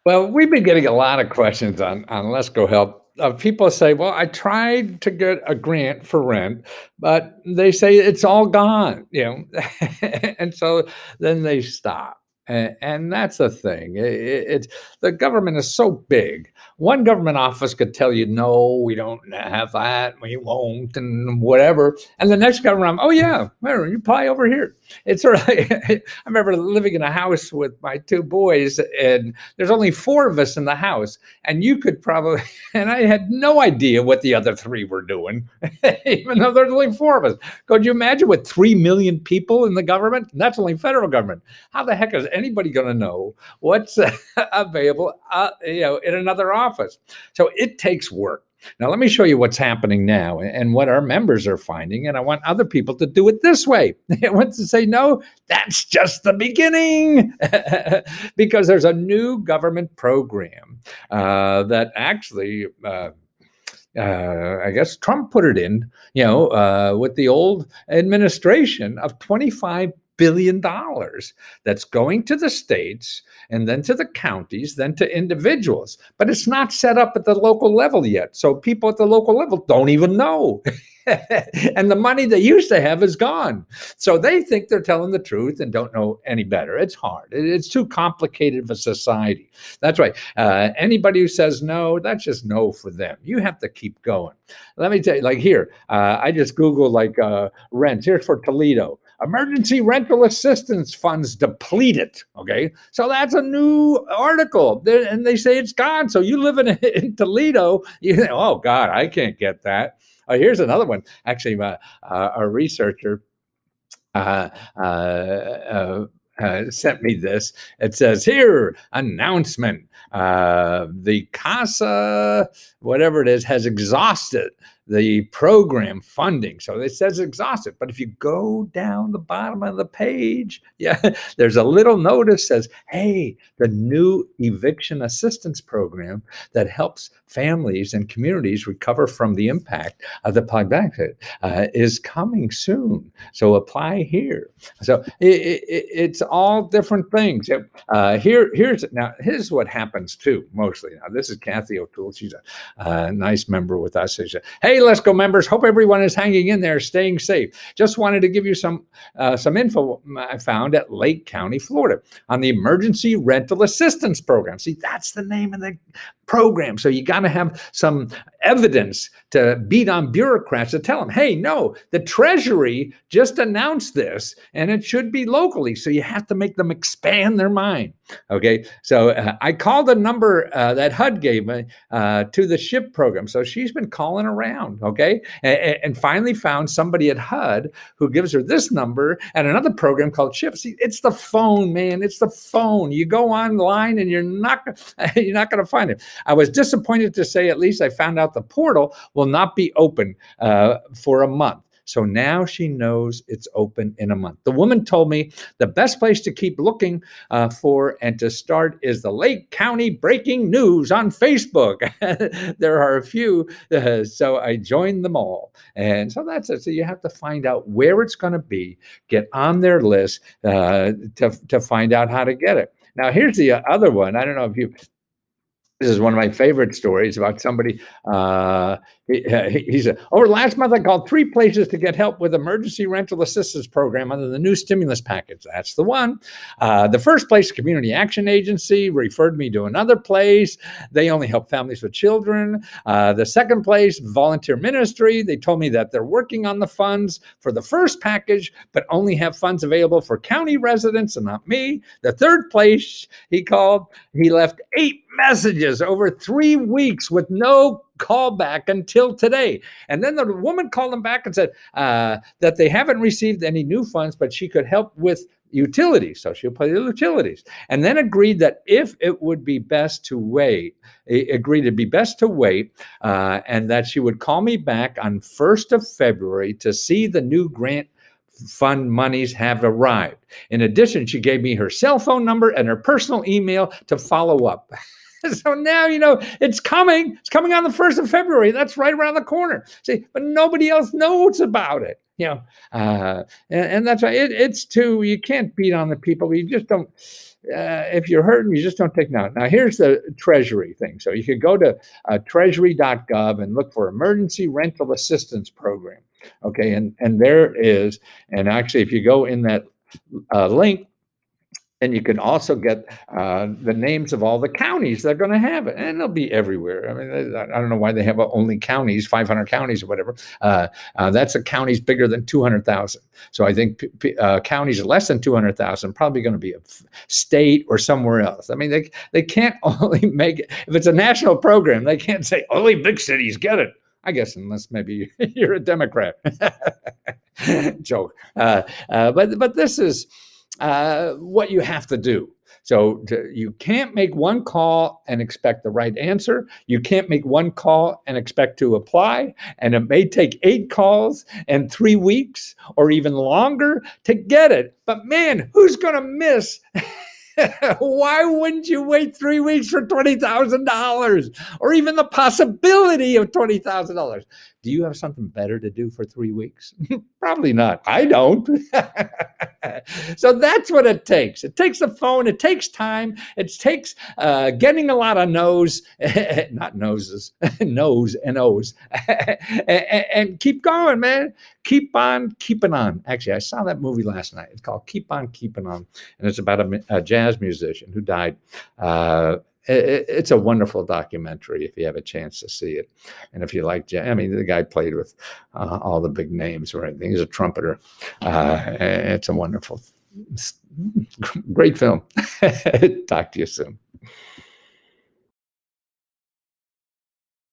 Well, we've been getting a lot of questions on Let's Go Help. People say, "Well, I tried to get a grant for rent, but they say it's all gone," and so then they stop. And that's the thing. It's the government is so big. One government office could tell you, "No, we don't have that. We won't," and whatever. And the next government, "Oh yeah, well, you apply over here." It's sort of. I remember living in a house with my two boys, and there's only four of us in the house, and you could probably, and I had no idea what the other three were doing, even though there's only four of us. Could you imagine with 3 million people in the government? And that's only federal government. How the heck is anybody going to know what's available, in another office? So it takes work. Now, let me show you what's happening now and what our members are finding. And I want other people to do it this way. I want to say, no, that's just the beginning. Because there's a new government program that actually, I guess Trump put it in, with the old administration of $25 billion that's going to the states and then to the counties, then to individuals. But it's not set up at the local level yet. So people at the local level don't even know. And the money they used to have is gone. So they think they're telling the truth and don't know any better. It's hard. It's too complicated of a society. That's right. Anybody who says no, that's just no for them. You have to keep going. Let me tell you, like here, I just Googled rent. Here's for Toledo. Emergency rental assistance funds depleted. Okay. So that's a new article. And they say it's gone. So you live in Toledo, you think, oh God, I can't get that. Here's another one. Actually, a researcher sent me this. It says here, announcement. The CASA, whatever it is, has exhausted the program funding. So it says exhausted. But if you go down the bottom of the page, there's a little notice says, hey, the new eviction assistance program that helps families and communities recover from the impact of the pandemic is coming soon. So apply here. So it's all different things. Here's what happens too, mostly. Now, this is Kathy O'Toole. She's a nice member with us. She said, hey, Let's Go members. Hope everyone is hanging in there, staying safe. Just wanted to give you some info I found at Lake County, Florida, on the Emergency Rental Assistance Program. See, that's the name of the program. So you got to have some evidence to beat on bureaucrats to tell them, hey, no, the Treasury just announced this and it should be locally. So you have to make them expand their mind. Okay. So I called a number that HUD gave me to the SHIP program. So she's been calling around. Okay. And finally found somebody at HUD who gives her this number and another program called SHIP. See, it's the phone, man. It's the phone. You go online and you're not going to find it. I was disappointed to say, at least I found out the portal will not be open for a month. So now she knows it's open in a month. The woman told me the best place to keep looking for and to start is the Lake County Breaking News on Facebook. There are a few, so I joined them all. And so that's it. So you have to find out where it's going to be, get on their list to find out how to get it. Now, here's the other one. I don't know if this is one of my favorite stories about somebody. He said, over last month, I called 3 places to get help with emergency rental assistance program under the new stimulus package. That's the one. The first place, Community Action Agency, referred me to another place. They only help families with children. The second place, Volunteer Ministry. They told me that they're working on the funds for the first package, but only have funds available for county residents and not me. The third place he called, he left 8 messages over 3 weeks with no callback until today. And then the woman called him back and said that they haven't received any new funds, but she could help with utilities. So she'll pay the utilities. And then agreed that if it would be best to wait, and that she would call me back on 1st of February to see the new grant fund monies have arrived. In addition, she gave me her cell phone number and her personal email to follow up. So now, it's coming. It's coming on the 1st of February. That's right around the corner. See, but nobody else knows about it. you know, and that's why it's too, you can't beat on the people. You just don't, if you're hurting, you just don't take note. Now, here's the Treasury thing. So you could go to treasury.gov and look for Emergency Rental Assistance Program. Okay, and there is, and actually, if you go in that link, and you can also get the names of all the counties that are going to have it, and they'll be everywhere. I mean, I don't know why they have only counties, 500 counties or whatever. That's a counties bigger than 200,000. So I think counties less than 200,000 probably going to be a state or somewhere else. I mean, they can't only make it, if it's a national program, they can't say only big cities get it. I guess unless maybe you're a Democrat. Joke. But this is what you have to do. So you can't make one call and expect the right answer. You can't make one call and expect to apply. And it may take 8 calls and 3 weeks or even longer to get it. But man, who's going to miss? Why wouldn't you wait 3 weeks for $20,000 or even the possibility of $20,000? Do you have something better to do for 3 weeks? Probably not. I don't. So that's what it takes. It takes the phone. It takes time. It takes getting a lot of no's, not noses, no's and O's, and keep going, man. Keep on keeping on. Actually, I saw that movie last night. It's called Keep On Keeping On, and it's about a jazz musician who died. It's a wonderful documentary if you have a chance to see it. And if you like jazz, I mean, the guy played with all the big names, right? He's a trumpeter. It's a wonderful, great film. Talk to you soon.